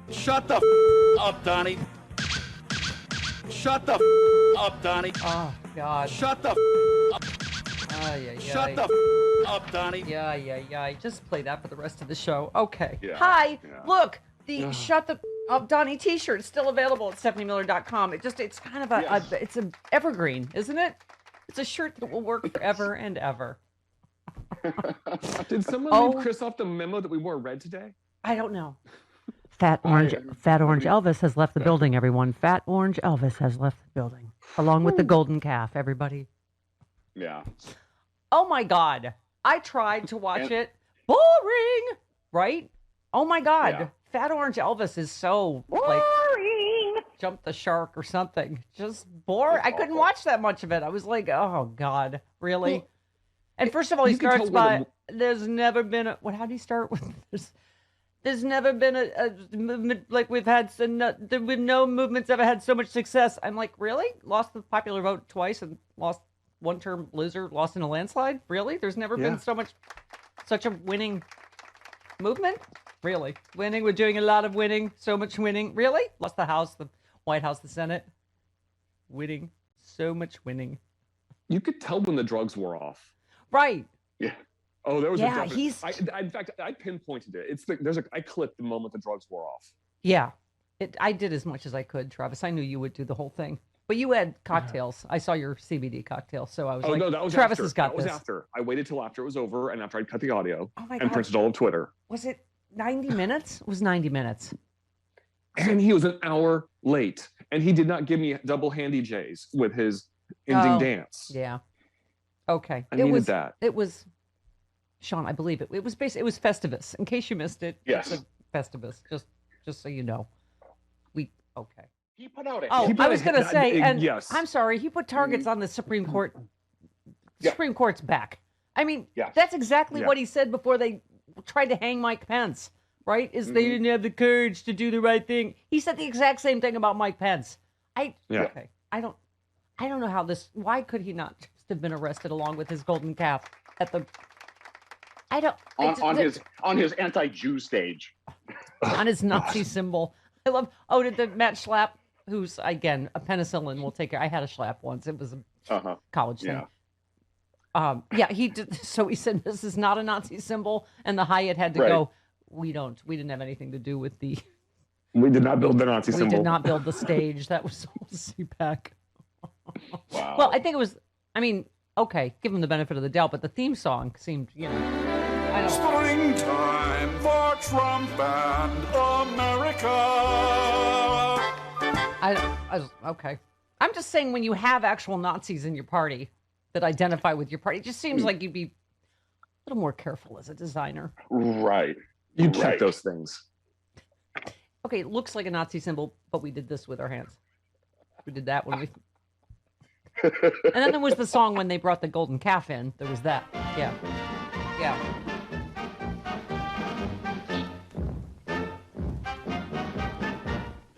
Shut the up, Donnie. Shut the up, Donnie. Oh, God. Shut the up. Shut the up, Donnie. Yeah. Just play that for the rest of the show. Okay. Yeah, Hi. yeah. Look, the Shut the Up Donnie t-shirt is still available at StephanieMiller.com. It's kind of it's an evergreen, isn't it? It's a shirt that will work forever and ever. Did someone leave Chris off the memo that we wore red today? I don't know. Fat Orange Elvis has left the building, everyone. Fat Orange Elvis has left the building, along with the golden calf, everybody. Yeah. Oh, my God. I tried to watch it. Boring, right? Oh, my God. Yeah. Fat Orange Elvis is so, boring. Like, jump the shark or something. Just boring. I couldn't watch that much of it. I was like, oh, God, really? Well, and first of all, he starts by, there's never been a, how do you start with this? There's never been a movement like we've had, no movement's ever had so much success. I'm like, really? Lost the popular vote twice and lost one-term loser, lost in a landslide? Really? There's never been such a winning movement? Really? Winning, we're doing a lot of winning, so much winning. Really? Lost the House, the White House, the Senate. Winning, so much winning. You could tell when the drugs wore off. Right. Yeah. Oh, there was a definite... in fact, I pinpointed it. I clipped the moment the drugs wore off. Yeah. I did as much as I could, Travis. I knew you would do the whole thing. But you had cocktails. I saw your CBD cocktail, so I was like, no, that was Travis after. has got this. That was after. I waited till after it was over and after I'd cut the audio and printed all on Twitter. Was it 90 minutes? It was 90 minutes. And he was an hour late. And he did not give me double handy J's with his ending dance. Yeah. Okay. I needed that. It was... Sean, I believe it. It was Festivus. In case you missed it, yes. It's a Festivus. Just so you know. Okay. He put out I was going to say, and yes. I'm sorry, he put targets on the Supreme Court. Supreme Court's back. I mean, that's exactly what he said before they tried to hang Mike Pence, right? They didn't have the courage to do the right thing. He said the exact same thing about Mike Pence. Okay. I don't know how this. Why could he not just have been arrested along with his golden calf at the? I don't on his anti-Jew stage, on his Nazi symbol. I love. Oh, did the Matt Schlapp, who's again a penicillin will take care. I had a Schlapp once. It was a college thing. He did. So he said this is not a Nazi symbol, and the Hyatt had to go. We didn't have anything to do with the. We did not build the Nazi symbol. We did not build the stage. That was CPAC. Wow. Well, I think it was. I mean, okay, give him the benefit of the doubt, but the theme song seemed, Springtime for Trump and America. Okay. I'm just saying when you have actual Nazis in your party that identify with your party, it just seems like you'd be a little more careful as a designer. Right. You check those things. Okay, it looks like a Nazi symbol, but we did this with our hands. We did that when we... And then there was the song when they brought the golden calf in. There was that. Yeah.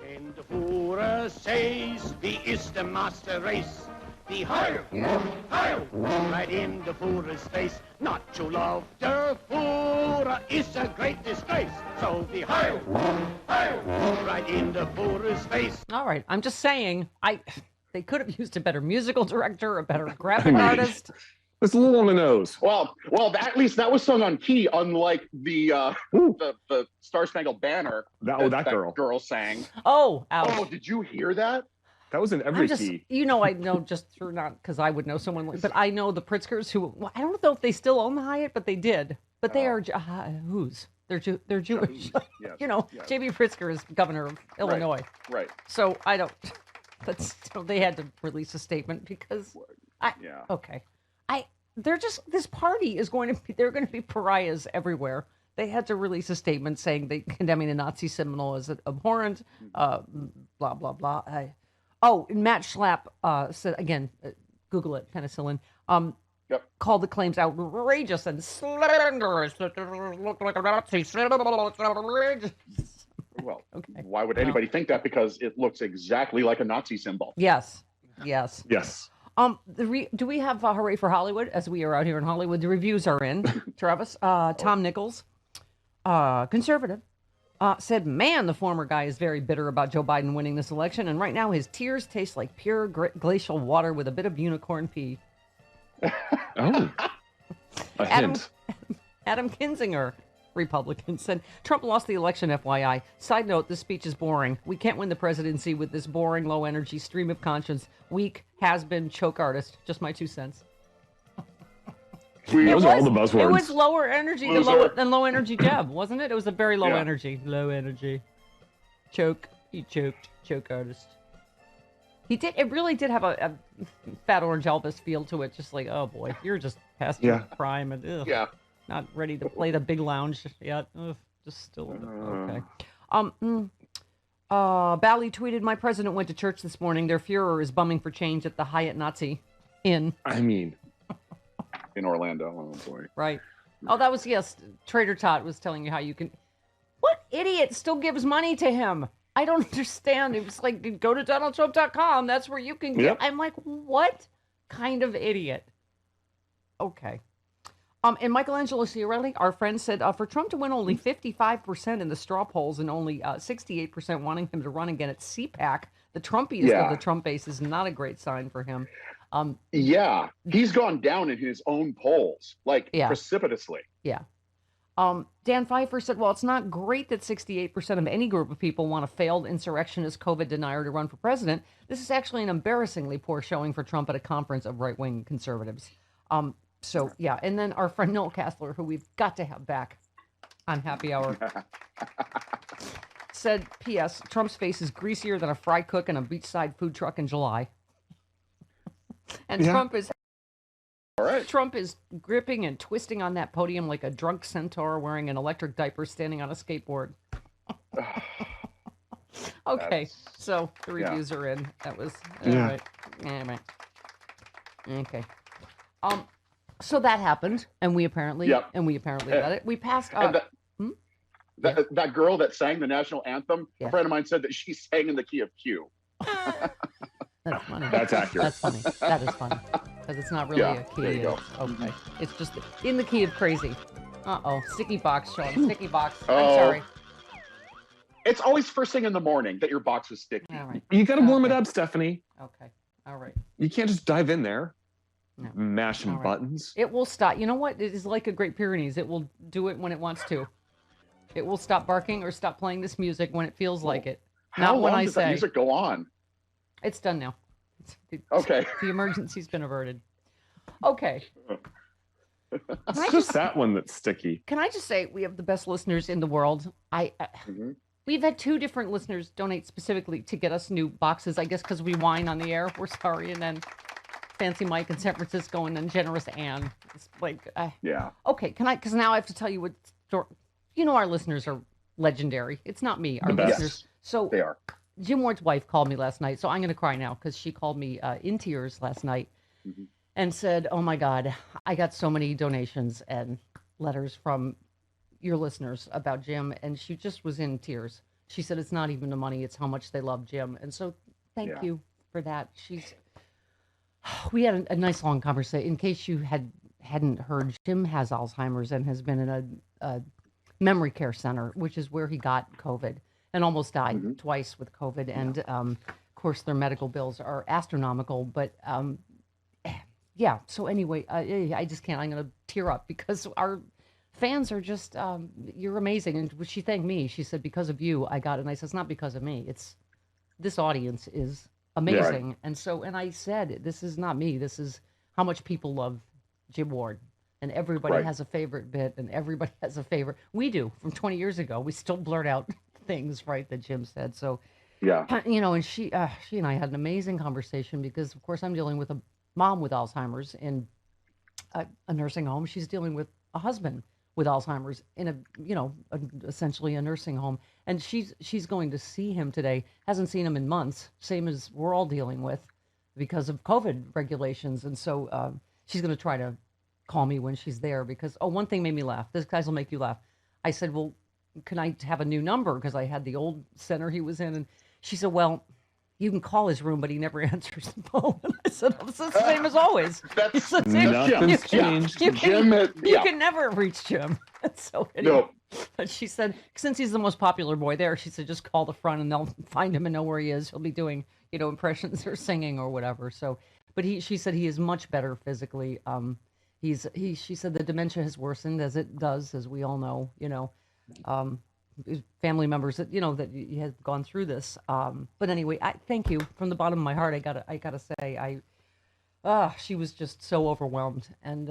In the Führer says, wie ist der Master Race? The Heil, right in the Führer's face. Not to love der Führer is a great disgrace. So the Heil, right in the Führer's face. All right, I'm just saying, they could have used a better musical director, a better graphic artist. It's a little on the nose. Well, at least that was sung on key, unlike the Star Spangled Banner that girl sang. Oh, ouch. Oh, did you hear that? That was in every key. I know just through not because I would know someone, but I know the Pritzkers who I don't know if they still own the Hyatt, but they did. But they are whose? They're Jewish. Yes. J.B. Pritzker is governor of Illinois. Right. So I don't. But still, they had to release a statement because. Okay. They're just this party is going to be. They're going to be pariahs everywhere. They had to release a statement saying they condemning the Nazi symbol as abhorrent. Blah blah blah. And Matt Schlapp said again. Google it, penicillin. Yep. Called the claims outrageous and slanderous. That looked like a Nazi. Well, Okay. why would anybody think that? Because it looks exactly like a Nazi symbol. Yes. Yes. Do we have Hooray for Hollywood? As we are out here in Hollywood, the reviews are in. Travis, Tom Nichols, conservative, said, "Man, the former guy is very bitter about Joe Biden winning this election, and right now his tears taste like pure glacial water with a bit of unicorn pee." Oh, hint. Adam Kinzinger, Republican, said, "Trump lost the election, FYI. Side note, this speech is boring. We can't win the presidency with this boring, low-energy stream of conscience. Weak, has-been, choke artist. Just my 2 cents." Those are all the buzzwords. It was lower energy than low energy Jeb, wasn't it? It was a very low energy. Low energy. Choke. He choked. Choke artist. He did. It really did have a Fat Orange Elvis feel to it. Just like, oh boy, you're just past your prime and not ready to play the big lounge yet. Ugh, just still okay. Bally tweeted, "My president went to church this morning. Their Fuhrer is bumming for change at the Hyatt Nazi Inn." I mean, in Orlando. Oh boy. Right. Oh, that was Trader Tot was telling you how you can. What idiot still gives money to him? I don't understand. It was like, go to DonaldTrump.com. That's where you can get. Yep. I'm like, what kind of idiot? Okay. And Michelangelo Ciarelli, our friend, said, for Trump to win only 55% in the straw polls and only 68% wanting him to run again at CPAC, the Trumpiest of the Trump base, is not a great sign for him. He's gone down in his own polls, precipitously. Yeah. Dan Pfeiffer said, "Well, it's not great that 68% of any group of people want a failed insurrectionist COVID denier to run for president. This is actually an embarrassingly poor showing for Trump at a conference of right-wing conservatives." And then our friend Noel Castler, who we've got to have back on Happy Hour, said, "P.S. Trump's face is greasier than a fry cook in a beachside food truck in July." And Trump is gripping and twisting on that podium like a drunk centaur wearing an electric diaper standing on a skateboard. Okay, so the reviews are in. That was right. Okay. So that happened, and we apparently got it. We passed. That girl that sang the national anthem, a friend of mine said that she sang in the key of Q. That's funny. That's accurate. That's funny. That is funny. Because it's not really a key. There you go. Okay. It's just in the key of crazy. Uh-oh. Sticky box, Sean. Sticky box. I'm sorry. It's always first thing in the morning that your box was sticky. All right. You got to warm it up, Stephanie. Okay. All right. You can't just dive in there. No. Mashing buttons. It will stop. You know what? It is like a Great Pyrenees. It will do it when it wants to. It will stop barking or stop playing this music when it feels like it. Not when I say. How long does that music go on? It's done now. Okay. The emergency's been averted. Okay. It's just that one that's sticky. Can I just say we have the best listeners in the world? We've had 2 different listeners donate specifically to get us new boxes. I guess because we whine on the air. We're sorry. And then Fancy Mike in San Francisco, and then Generous Ann. It's like, Okay. Can I? Because now I have to tell you what. Our listeners are legendary. It's not me. Our listeners. So they are. Jim Ward's wife called me last night, so I'm going to cry now because she called me in tears last night and said, "Oh my God, I got so many donations and letters from your listeners about Jim," and she just was in tears. She said, "It's not even the money; it's how much they love Jim." And so, thank you for that. We had a nice long conversation. In case you hadn't heard, Jim has Alzheimer's and has been in a memory care center, which is where he got COVID. And almost died twice with COVID. And, of course, their medical bills are astronomical. But, so anyway, I just can't. I'm going to tear up because our fans are just, you're amazing. And she thanked me. She said, because of you, I got it. And I said, it's not because of me. It's this audience is amazing. Yeah. And I said, this is not me. This is how much people love Jim Ward. And everybody has a favorite bit. And everybody has a favorite. We do. From 20 years ago, we still blurt out things that Jim said. So and she and I had an amazing conversation because of course I'm dealing with a mom with Alzheimer's in a nursing home. She's dealing with a husband with Alzheimer's in essentially a nursing home, and she's going to see him today. Hasn't seen him in months, same as we're all dealing with because of COVID regulations. And so she's going to try to call me when she's there because, one thing made me laugh. This guy's will make you laugh. I said, well, can I have a new number? Because I had the old center he was in. And she said, well, you can call his room, but he never answers the phone. And I said, it's the same as always. Nothing's changed. You can never reach Jim. So anyway, but she said, since he's the most popular boy there, she said, just call the front and they'll find him and know where he is. He'll be doing, impressions or singing or whatever. So, but she said he is much better physically. She said the dementia has worsened as it does, as we all know, family members that, that you have gone through this. But anyway, I thank you from the bottom of my heart. I gotta say, she was just so overwhelmed. And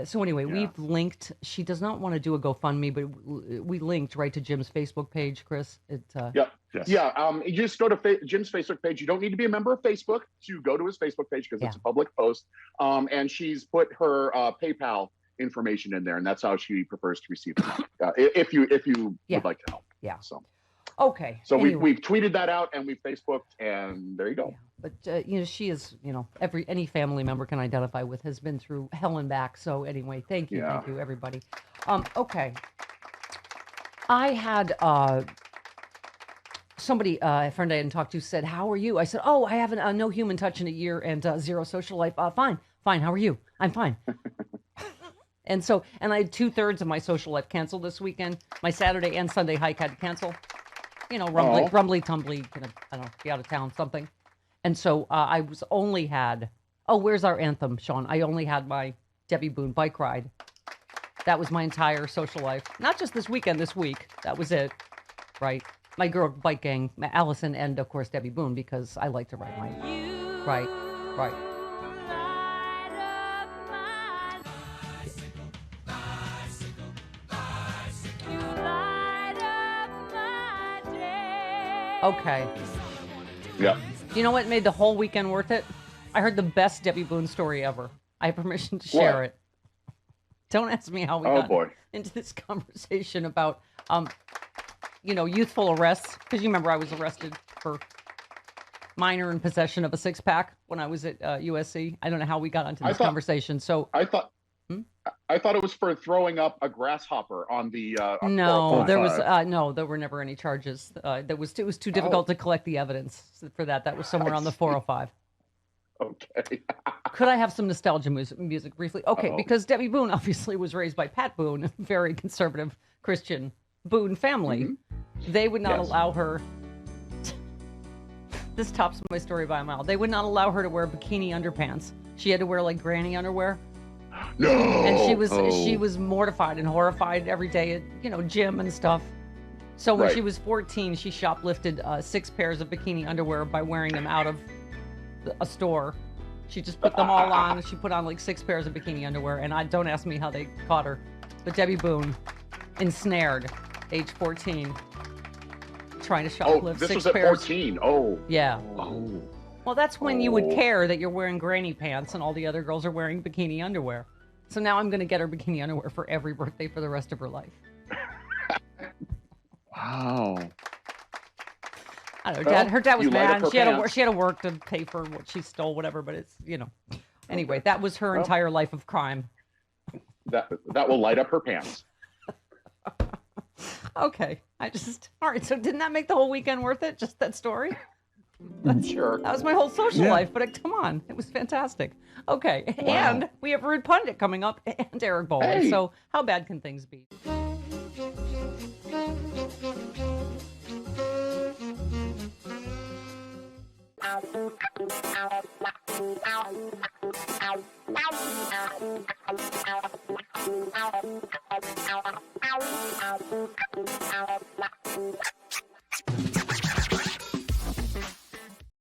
so anyway, we've linked. She does not want to do a GoFundMe, but we linked right to Jim's Facebook page, Chris. You just go to Jim's Facebook page. You don't need to be a member of Facebook to go to his Facebook page because it's a public post. And she's put her PayPal information in there, and that's how she prefers to receive it. If you would like to help. Yeah. So. Okay. So anyway. we've tweeted that out and we've Facebooked, and there you go. Yeah. But she is, any family member can identify with, has been through hell and back. So anyway, thank you, everybody. Okay. I had somebody, a friend I hadn't talked to, said, "How are you?" I said, "Oh, I haven't no human touch in a year and zero social life. Fine. How are you?" "I'm fine." And I had 2/3 of my social life canceled this weekend. My Saturday and Sunday hike had to cancel. Rumbly, tumbly, I don't know, be out of town, something. And so I was only had, where's our anthem, Sean? I only had my Debbie Boone bike ride. That was my entire social life. Not just this weekend, this week. That was it, right? My girl bike gang, Allison, and of course Debbie Boone, because I like to ride my, right. Okay. Yeah. You know what made the whole weekend worth it? I heard the best Debbie Boone story ever. I have permission to share it. Don't ask me how we got into this conversation about, youthful arrests. Because you remember I was arrested for minor in possession of a 6-pack when I was at USC. I don't know how we got into this conversation. So I thought it was for throwing up a grasshopper on the. No, there was there were never any charges. It was too difficult to collect the evidence for that. That was somewhere on the 405. Okay. Could I have some nostalgia music briefly? Okay, because Debbie Boone obviously was raised by Pat Boone, a very conservative Christian Boone family. Mm-hmm. They would not allow her. This tops my story by a mile. They would not allow her to wear bikini underpants. She had to wear like granny underwear. No. And she was mortified and horrified every day at gym and stuff. So when she was 14, she shoplifted 6 pairs of bikini underwear by wearing them out of a store. She just put them all on. She put on like 6 pairs of bikini underwear, and don't ask me how they caught her. But Debbie Boone, ensnared, age 14, trying to shoplift 6 pairs. This was at 14. Oh. Yeah. Oh. Well, that's when you would care that you're wearing granny pants and all the other girls are wearing bikini underwear. So now I'm going to get her bikini underwear for every birthday for the rest of her life. Wow. I don't know. Her dad was mad. She had to work to pay for what she stole, whatever. But it's Anyway, that was her entire life of crime. That will light up her pants. Okay. All right. So didn't that make the whole weekend worth it? Just that story? Sure. That was my whole social life, but come on, it was fantastic. Okay, and we have Rude Pundit coming up and Eric Bowley. So how bad can things be?